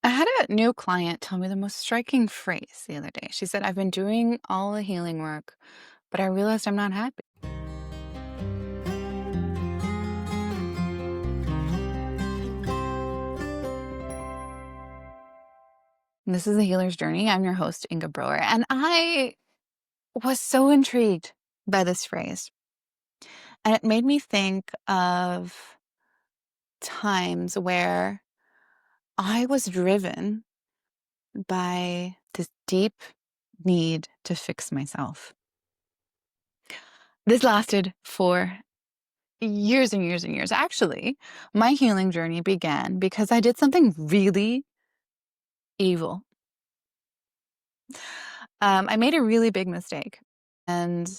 I had a new client tell me the most striking phrase the other day. She said, I've been doing all the healing work, but I realized I'm not happy. And this is the healer's journey. I'm your host, Inga Brower. And I was so intrigued by this phrase. And it made me think of times where I was driven by this deep need to fix myself. This lasted for years and years and years. Actually, my healing journey began because I did something really evil. I made a really big mistake, and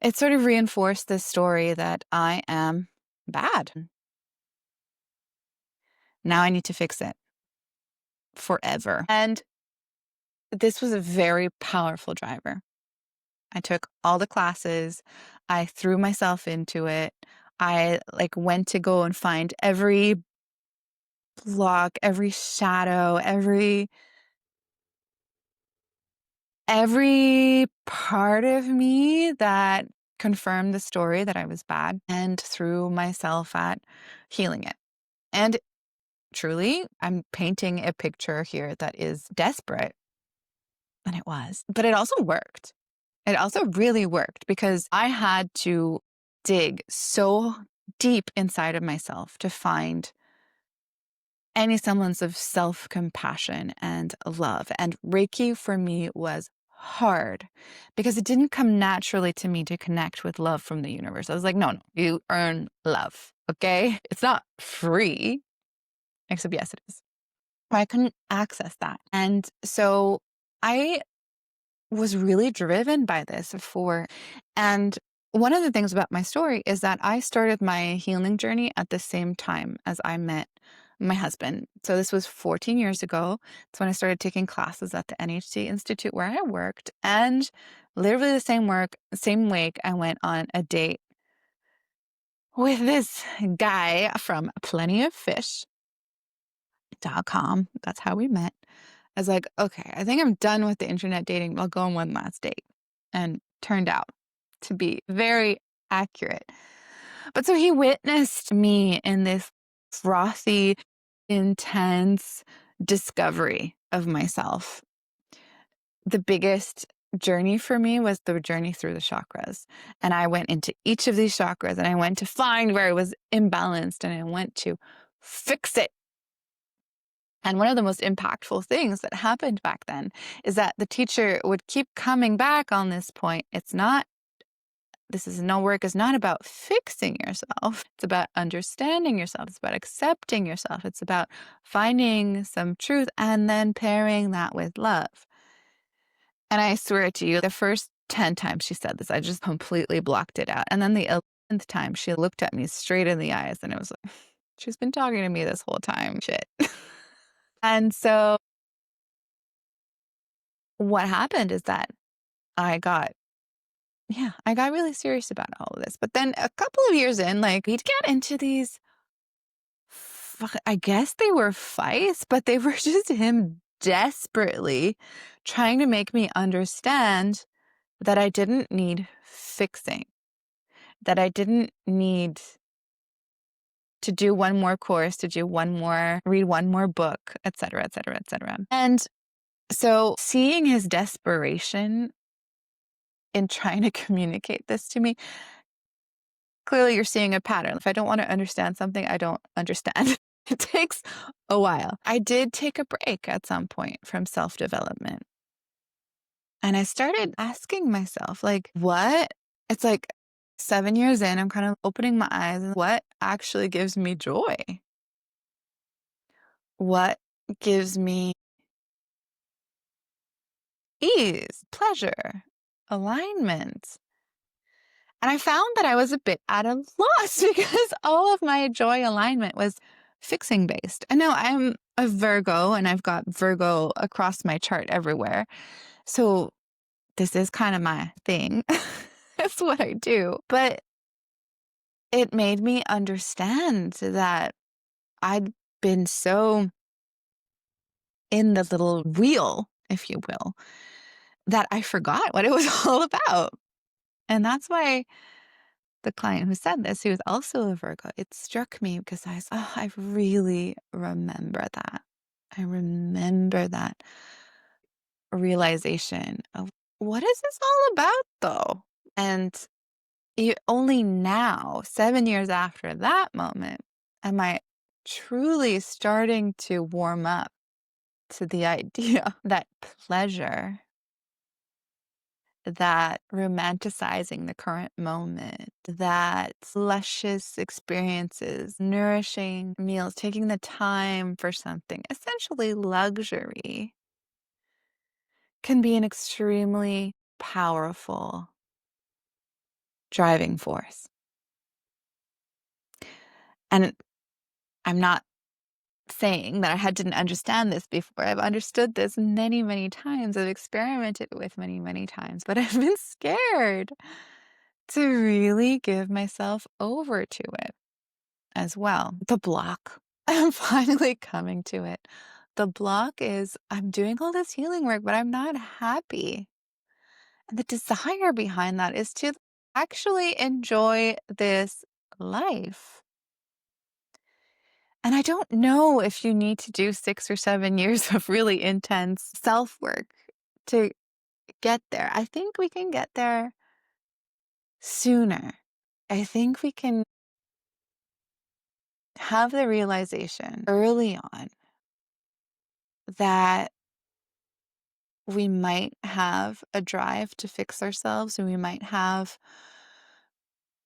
it sort of reinforced this story that I am bad. Now I need to fix it forever. And this was a very powerful driver. I took all the classes. I threw myself into it. I went to go and find every block, every shadow, every part of me that confirmed the story that I was bad, and threw myself at healing it. And truly, I'm painting a picture here that is desperate, and it was. But it also worked. It also really worked because I had to dig so deep inside of myself to find any semblance of self-compassion and love. And Reiki for me was hard because it didn't come naturally to me to connect with love from the universe. I was like, no, you earn love, okay? It's not free, except yes, it is. I couldn't access that. And so I was really driven by this before. And one of the things about my story is that I started my healing journey at the same time as I met my husband. So this was 14 years ago. It's when I started taking classes at the NHC Institute where I worked. And literally the same week, I went on a date with this guy from plentyoffish.com. That's how we met. I was like, okay, I think I'm done with the internet dating. I'll go on one last date. And turned out to be very accurate. But so he witnessed me in this frothy, intense discovery of myself. The biggest journey for me was the journey through the chakras. And I went into each of these chakras and I went to find where it was imbalanced and I went to fix it. And one of the most impactful things that happened back then is that the teacher would keep coming back on this point. This is no work is not about fixing yourself. It's about understanding yourself. It's about accepting yourself. It's about finding some truth and then pairing that with love. And I swear to you, the first 10 times she said this, I just completely blocked it out. And then the 11th time she looked at me straight in the eyes and it was like, she's been talking to me this whole time. Shit. And so what happened is that I got I got really serious about all of this. But then a couple of years in, we'd get into these, I guess they were fights, but they were just him desperately trying to make me understand that I didn't need fixing, that I didn't need to do one more course, read one more book, et cetera, et cetera, et cetera. And so seeing his desperation in trying to communicate this to me, clearly you're seeing a pattern. If I don't want to understand something, I don't understand. It takes a while. I did take a break at some point from self-development. And I started asking myself, what? It's like 7 years in, I'm kind of opening my eyes. And what actually gives me joy? What gives me ease, pleasure, alignment? And I found that I was a bit at a loss because all of my joy alignment was fixing based. I know I'm a Virgo and I've got Virgo across my chart everywhere. So this is kind of my thing. It's what I do. But it made me understand that I'd been so in the little wheel, if you will, that I forgot what it was all about. And that's why the client who said this, who was also a Virgo, it struck me because I really remember that. I remember that realization of what is this all about though? And only now, 7 years after that moment, am I truly starting to warm up to the idea that pleasure, that romanticizing the current moment, that luscious experiences, nourishing meals, taking the time for something, essentially luxury, can be an extremely powerful driving force. And I'm not saying that didn't understand this before. I've understood this many, many times. I've experimented with many, many times, but I've been scared to really give myself over to it as well. The block, I'm finally coming to it. The block is I'm doing all this healing work, but I'm not happy. And the desire behind that is to actually enjoy this life. And I don't know if you need to do 6 or 7 years of really intense self-work to get there. I think we can get there sooner. I think we can have the realization early on that we might have a drive to fix ourselves, and we might have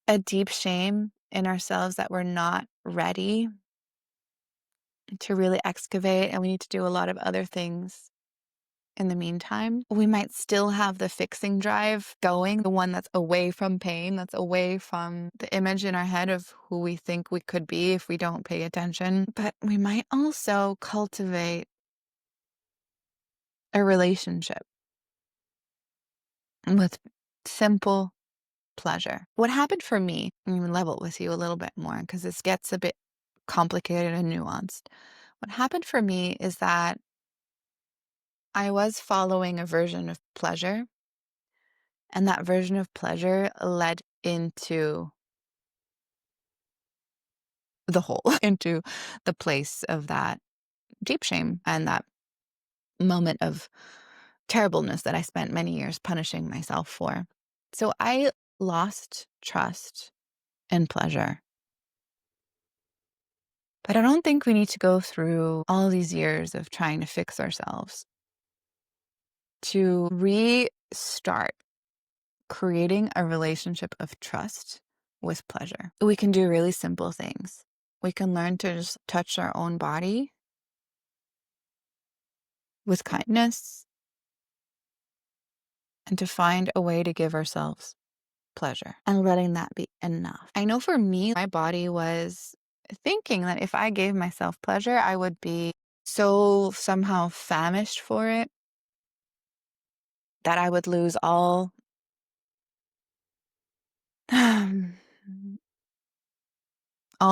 a deep shame in ourselves that we're not ready to really excavate, and we need to do a lot of other things in the meantime. We might still have the fixing drive going, the one that's away from pain, that's away from the image in our head of who we think we could be if we don't pay attention. But we might also cultivate a relationship with simple pleasure. What happened for me, I'm going to level it with you a little bit more because this gets a bit complicated and nuanced. What happened for me is that I was following a version of pleasure, and that version of pleasure led into the hole, into the place of that deep shame and that moment of terribleness that I spent many years punishing myself for. So I lost trust in pleasure. But I don't think we need to go through all these years of trying to fix ourselves to restart creating a relationship of trust with pleasure. We can do really simple things. We can learn to just touch our own body with kindness and to find a way to give ourselves pleasure and letting that be enough. I know for me, my body was thinking that if I gave myself pleasure, I would be so somehow famished for it that I would lose all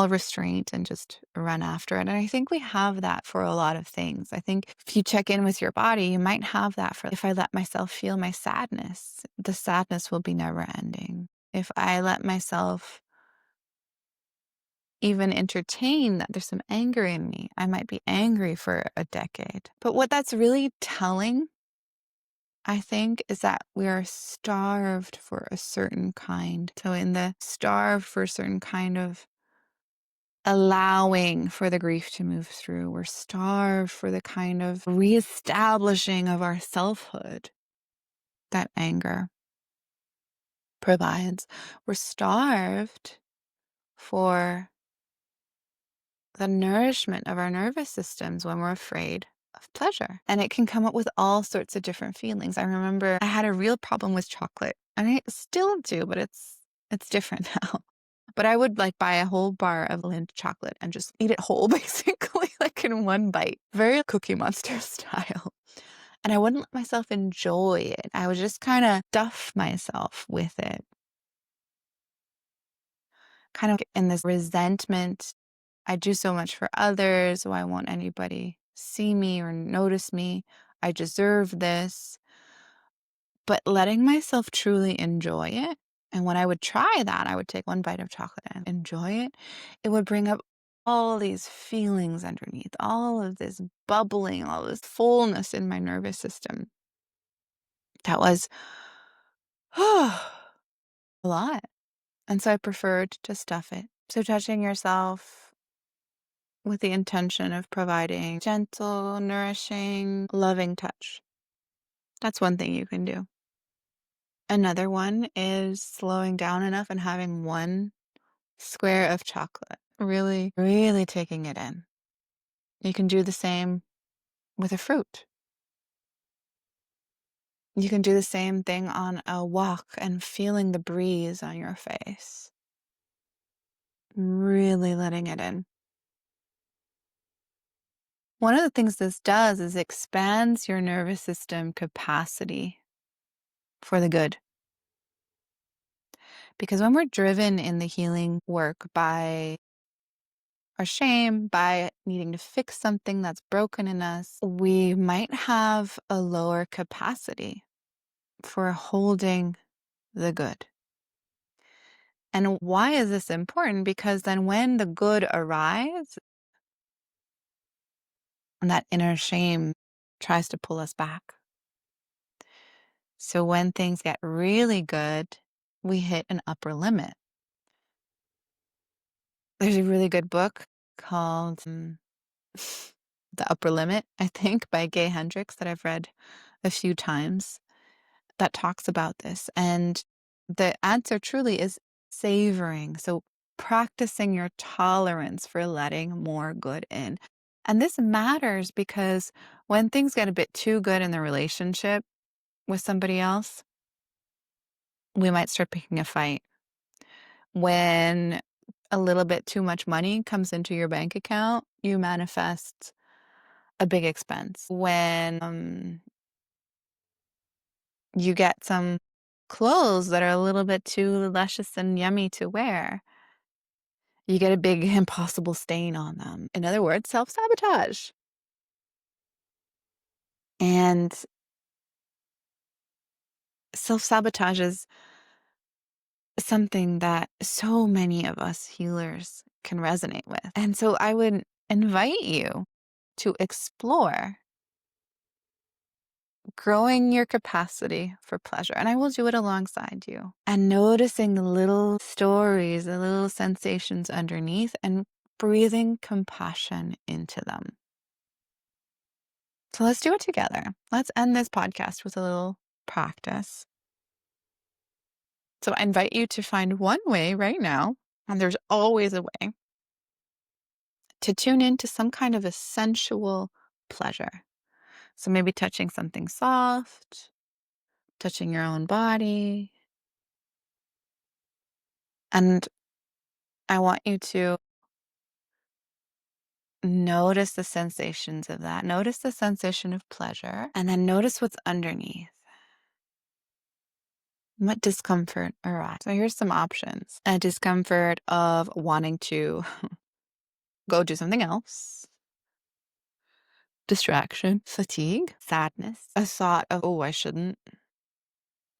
restraint and just run after it. And I think we have that for a lot of things. I think if you check in with your body, you might have that for if I let myself feel my sadness, the sadness will be never ending. If I let myself even entertain that there's some anger in me, I might be angry for a decade. But what that's really telling, I think, is that we are starved for a certain kind. So in the starved for a certain kind of allowing for the grief to move through, we're starved for the kind of reestablishing of our selfhood that anger provides. We're starved for the nourishment of our nervous systems when we're afraid of pleasure. And it can come up with all sorts of different feelings. I remember I had a real problem with chocolate, and I still do, but it's different now. But I would like buy a whole bar of Lindt chocolate and just eat it whole, basically, like in one bite, very Cookie Monster style. And I wouldn't let myself enjoy it. I would just kind of stuff myself with it, kind of in this resentment. I do so much for others. Why won't anybody see me or notice me. I deserve this. But letting myself truly enjoy it. And when I would try that, I would take one bite of chocolate and enjoy it. It would bring up all these feelings underneath, all of this bubbling, all this fullness in my nervous system. That was a lot. And so I preferred to stuff it. So touching yourself with the intention of providing gentle, nourishing, loving touch. That's one thing you can do. Another one is slowing down enough and having one square of chocolate. Really, really taking it in. You can do the same with a fruit. You can do the same thing on a walk and feeling the breeze on your face. Really letting it in. One of the things this does is expands your nervous system capacity for the good. Because when we're driven in the healing work by our shame, by needing to fix something that's broken in us, we might have a lower capacity for holding the good. And why is this important? Because then when the good arrives, and that inner shame tries to pull us back. So when things get really good, we hit an upper limit. There's a really good book called The Upper Limit, I think, by Gay Hendricks that I've read a few times that talks about this. And the answer truly is savoring. So practicing your tolerance for letting more good in. And this matters because when things get a bit too good in the relationship with somebody else, we might start picking a fight. When a little bit too much money comes into your bank account, you manifest a big expense. When you get some clothes that are a little bit too luscious and yummy to wear, you get a big impossible stain on them. In other words, self-sabotage. And self-sabotage is something that so many of us healers can resonate with. And so I would invite you to explore growing your capacity for pleasure. And I will do it alongside you. And noticing the little stories, the little sensations underneath, and breathing compassion into them. So let's do it together. Let's end this podcast with a little practice. So I invite you to find one way right now, and there's always a way, to tune into some kind of a sensual pleasure. So maybe touching something soft, touching your own body. And I want you to notice the sensations of that. Notice the sensation of pleasure, and then notice what's underneath. What discomfort arises? So here's some options. A discomfort of wanting to go do something else. Distraction, fatigue, sadness, a thought of, oh, I shouldn't.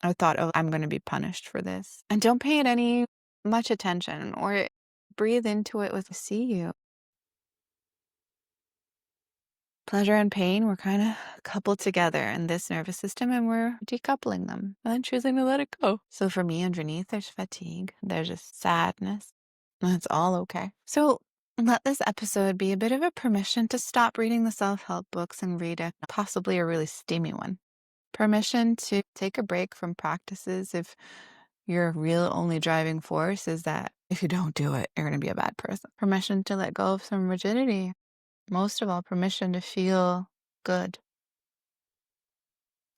A thought of, I'm going to be punished for this. And don't pay it any much attention or breathe into it with see you. Pleasure and pain were kind of coupled together in this nervous system, and we're decoupling them and choosing to let it go. So for me, underneath, there's fatigue, there's just sadness, and it's all okay. So let this episode be a bit of a permission to stop reading the self-help books and read possibly a really steamy one. Permission to take a break from practices if your real only driving force is that if you don't do it, you're going to be a bad person. Permission to let go of some rigidity. Most of all, permission to feel good.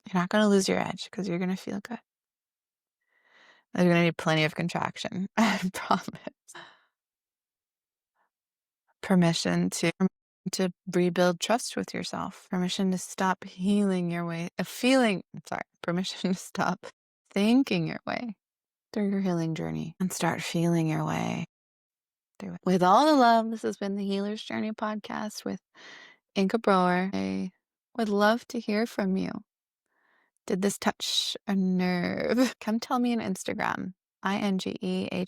You're not going to lose your edge because you're going to feel good. There's going to be plenty of contraction, I promise. Permission to rebuild trust with yourself. Permission to stop healing your way, permission to stop thinking your way through your healing journey and start feeling your way through it. With all the love, this has been the Healer's Journey podcast with Inga Brower, I would love to hear from you. Did this touch a nerve? Come tell me on Instagram. INGEHEALS.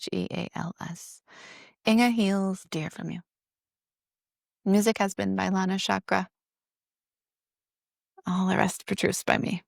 Inga Heals, dear from you. Music has been by Lana Chakra. All the rest produced by me.